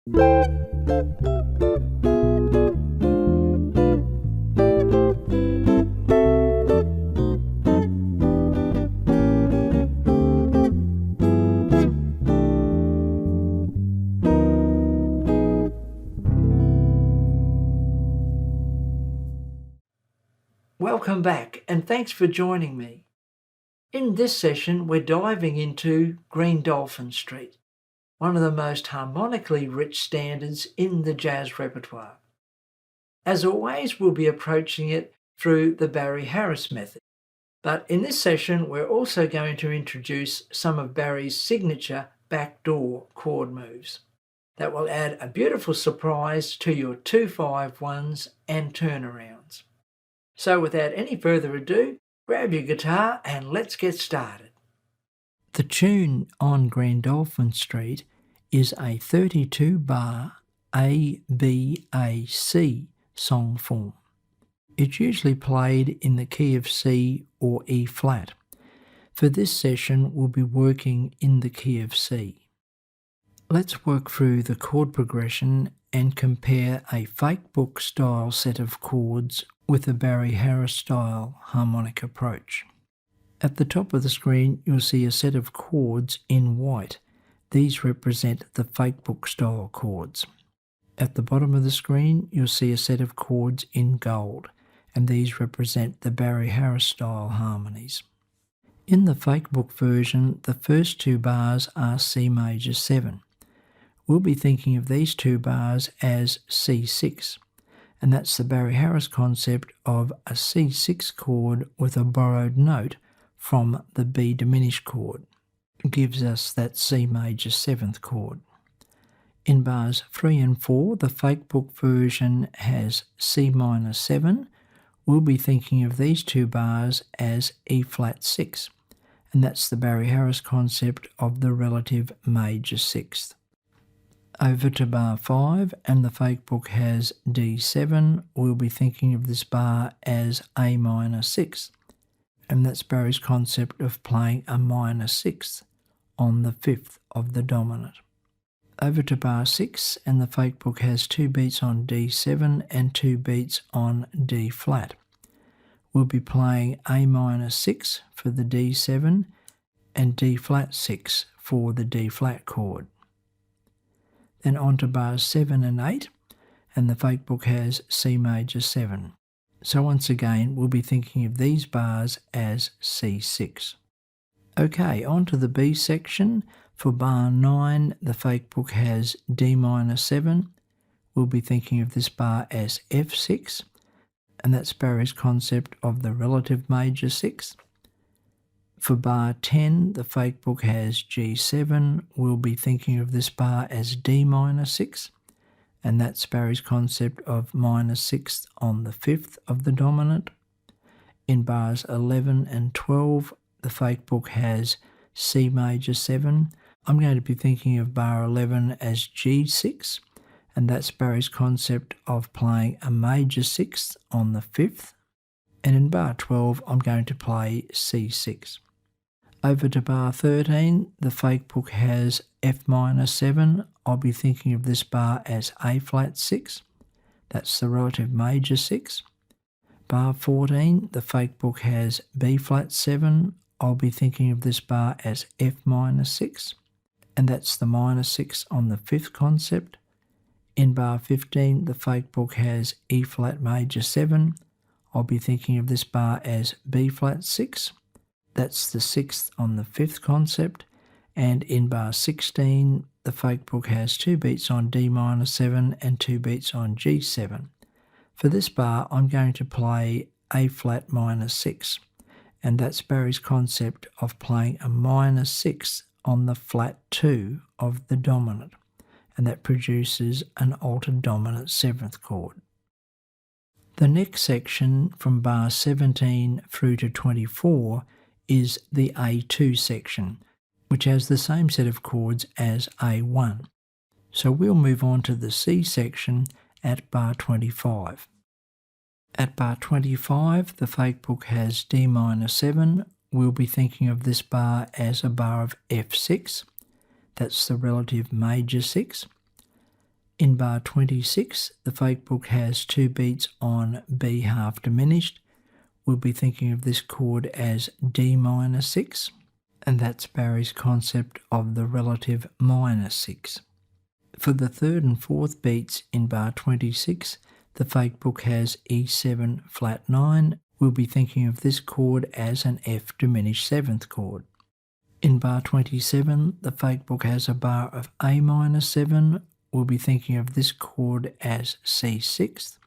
Welcome back, and thanks for joining me. In this session, we're diving into Green Dolphin Street, one of the most harmonically rich standards in the jazz repertoire. As always, we'll be approaching it through the Barry Harris method. But in this session, we're also going to introduce some of Barry's signature backdoor chord moves that will add a beautiful surprise to your 2-5-1s and turnarounds. So without any further ado, grab your guitar and let's get started. The tune on Green Dolphin Street is a 32-bar A-B-A-C song form. It's usually played in the key of C or E flat. For this session, we'll be working in the key of C. Let's work through the chord progression and compare a fake book style set of chords with a Barry Harris style harmonic approach. At the top of the screen, you'll see a set of chords in white. These represent the fake book style chords. At the bottom of the screen, you'll see a set of chords in gold, and these represent the Barry Harris style harmonies. In the fake book version, the first two bars are C major 7. We'll be thinking of these two bars as C6, and that's the Barry Harris concept of a C6 chord with a borrowed note from the B diminished chord. It gives us that C major 7th chord. In bars 3 and 4, the fake book version has C minor 7. We'll be thinking of these two bars as E flat 6, and that's the Barry Harris concept of the relative major 6th. Over to bar 5, and the fake book has D7. We'll be thinking of this bar as A minor 6, and that's Barry's concept of playing a minor 6th on the 5th of the dominant. Over to bar 6, and the fake book has 2 beats on D7 and 2 beats on D flat. We'll be playing A minor 6 for the D7 and D flat 6 for the D flat chord. Then on to bars 7 and 8, and the fake book has C major 7. So once again, we'll be thinking of these bars as C6. Okay, on to the B section. For bar 9, the fake book has D minor 7. We'll be thinking of this bar as F6, and that's Barry's concept of the relative major 6th. For bar 10, the fake book has G7. We'll be thinking of this bar as D minor 6, and that's Barry's concept of minor 6th on the 5th of the dominant. In bars 11 and 12, the fake book has C major 7. I'm going to be thinking of bar 11 as G6, and that's Barry's concept of playing a major 6th on the 5th. And in bar 12, I'm going to play C6. Over to bar 13, the fake book has F minor 7. I'll be thinking of this bar as A flat 6. That's the relative major 6. Bar 14, the fake book has B flat 7. I'll be thinking of this bar as F minor 6, and that's the minor 6 on the 5th concept. In bar 15, the fake book has E flat major 7. I'll be thinking of this bar as B flat 6. That's the 6th on the 5th concept. And in bar 16, the fake book has 2 beats on D minor 7 and 2 beats on G7. For this bar, I'm going to play A flat minor 6, and that's Barry's concept of playing a minor 6th on the flat 2 of the dominant, and that produces an altered dominant 7th chord. The next section from bar 17 through to 24 is the A2 section, which has the same set of chords as A1. So we'll move on to the C section at bar 25. At bar 25, the fake book has D minor 7. We'll be thinking of this bar as a bar of F6. That's the relative major 6. In bar 26, the fake book has 2 beats on B half diminished. We'll be thinking of this chord as D minor 6, and that's Barry's concept of the relative minor 6. For the 3rd and 4th beats in bar 26, the fake book has E7 flat 9. We'll be thinking of this chord as an F diminished 7th chord. In bar 27, the fake book has a bar of A minor 7. We'll be thinking of this chord as C6.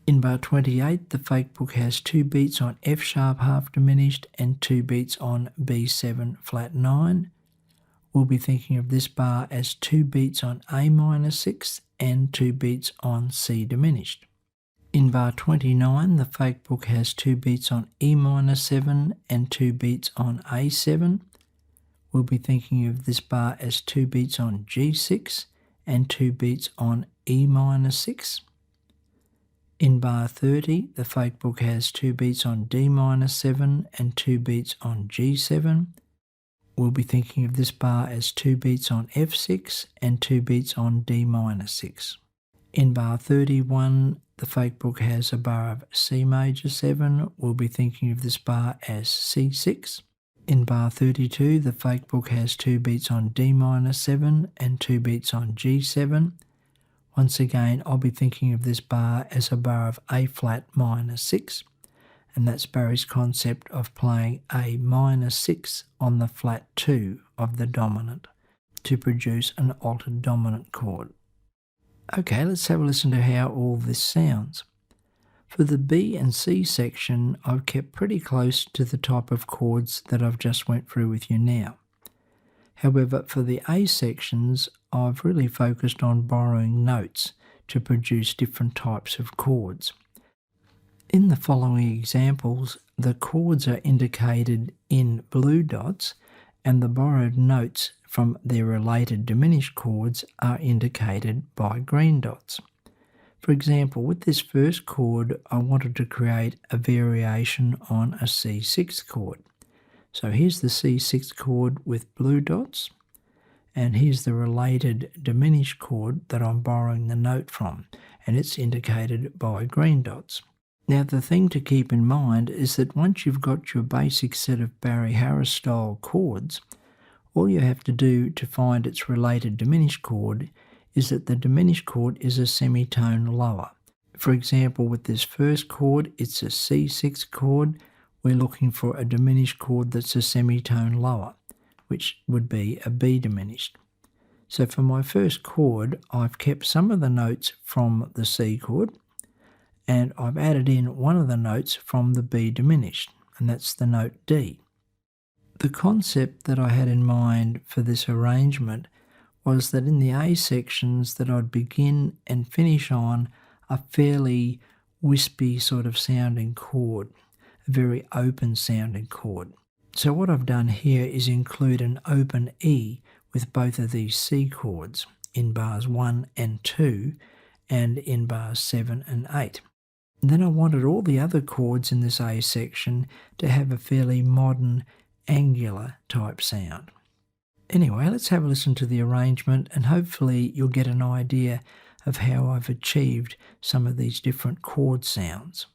In bar 28, the fake book has 2 beats on F sharp half diminished and 2 beats on B7 flat 9. We'll be thinking of this bar as 2 beats on A minor 6 and 2 beats on C diminished. In bar 29, the fake book has 2 beats on E minor 7 and 2 beats on A7. We'll be thinking of this bar as 2 beats on G6 and 2 beats on E minor 6. In bar 30, the fake book has 2 beats on D minor 7 and 2 beats on G7. We'll be thinking of this bar as 2 beats on F6 and 2 beats on D minor 6. In bar 31, the fake book has a bar of C major 7. We'll be thinking of this bar as C6. In bar 32, the fake book has 2 beats on D minor 7 and 2 beats on G7. Once again, I'll be thinking of this bar as a bar of A flat minor 6, and that's Barry's concept of playing A minor 6 on the flat 2 of the dominant to produce an altered dominant chord. Okay, let's have a listen to how all this sounds. For the B and C section, I've kept pretty close to the type of chords that I've just went through with you now. However, for the A sections, I've really focused on borrowing notes to produce different types of chords. In the following examples, the chords are indicated in blue dots and the borrowed notes from their related diminished chords are indicated by green dots. For example, with this first chord, I wanted to create a variation on a C6 chord. So here's the C6 chord with blue dots, and here's the related diminished chord that I'm borrowing the note from, and it's indicated by green dots. Now the thing to keep in mind is that once you've got your basic set of Barry Harris style chords, all you have to do to find its related diminished chord is that the diminished chord is a semitone lower. For example, with this first chord, it's a C6 chord. We're looking for a diminished chord that's a semitone lower, which would be a B diminished. So for my first chord, I've kept some of the notes from the C chord, and I've added in one of the notes from the B diminished, and that's the note D. The concept that I had in mind for this arrangement was that in the A sections that I'd begin and finish on a fairly wispy sort of sounding chord, a very open sounding chord. So what I've done here is include an open E with both of these C chords in bars 1 and 2 and in bars 7 and 8. And then I wanted all the other chords in this A section to have a fairly modern angular type sound. Anyway, let's have a listen to the arrangement and hopefully you'll get an idea of how I've achieved some of these different chord sounds.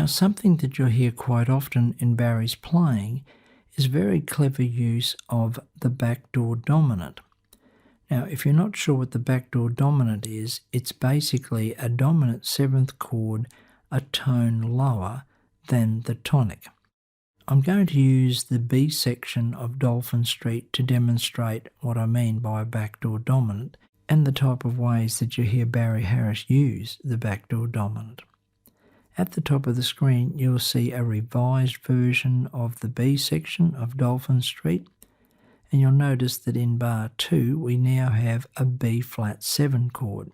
Now, something that you'll hear quite often in Barry's playing is very clever use of the backdoor dominant. Now, if you're not sure what the backdoor dominant is, it's basically a dominant 7th chord a tone lower than the tonic. I'm going to use the B section of Dolphin Street to demonstrate what I mean by a backdoor dominant and the type of ways that you hear Barry Harris use the backdoor dominant. At the top of the screen, you'll see a revised version of the B section of Dolphin Street, and you'll notice that in bar 2 we now have a B flat 7 chord.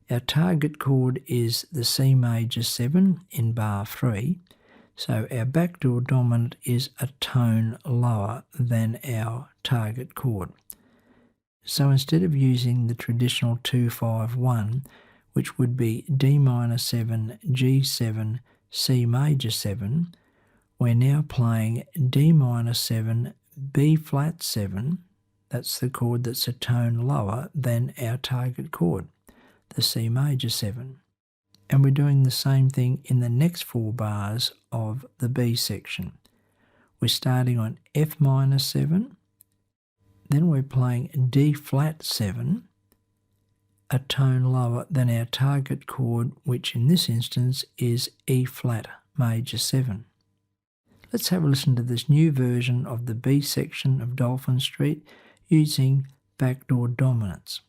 Our target chord is the C major 7 in bar 3, so our backdoor dominant is a tone lower than our target chord. So instead of using the traditional 2-5-1, which would be D minor 7, G7, C major 7, we're now playing D minor 7, B flat 7, that's the chord that's a tone lower than our target chord, the C major 7. And we're doing the same thing in the next 4 bars of the B section. We're starting on F minor 7, then we're playing D flat 7, a tone lower than our target chord, which in this instance is E flat major 7. Let's have a listen to this new version of the B section of Dolphin Street using backdoor dominants.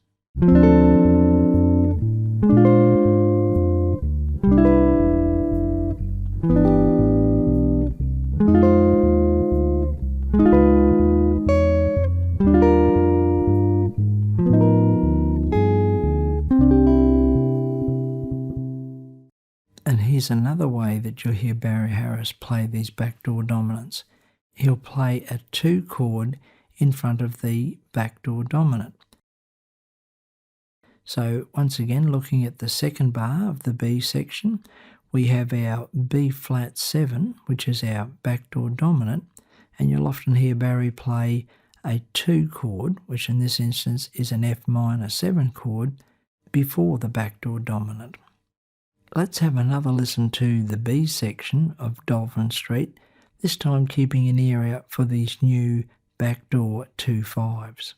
And here's another way that you'll hear Barry Harris play these backdoor dominants. He'll play a 2 chord in front of the backdoor dominant. So once again, looking at the second bar of the B section, we have our B flat 7, which is our backdoor dominant, and you'll often hear Barry play a 2 chord, which in this instance is an F minor 7 chord, before the backdoor dominant. Let's have another listen to the B section of Dolphin Street, this time keeping an ear out for these new backdoor 2-5s.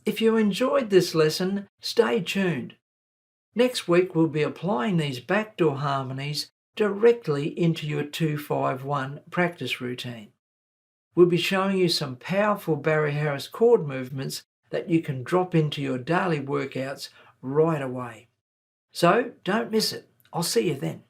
If you enjoyed this lesson, stay tuned. Next week we'll be applying these backdoor harmonies directly into your 2-5-1 practice routine. We'll be showing you some powerful Barry Harris chord movements that you can drop into your daily workouts right away. So don't miss it. I'll see you then.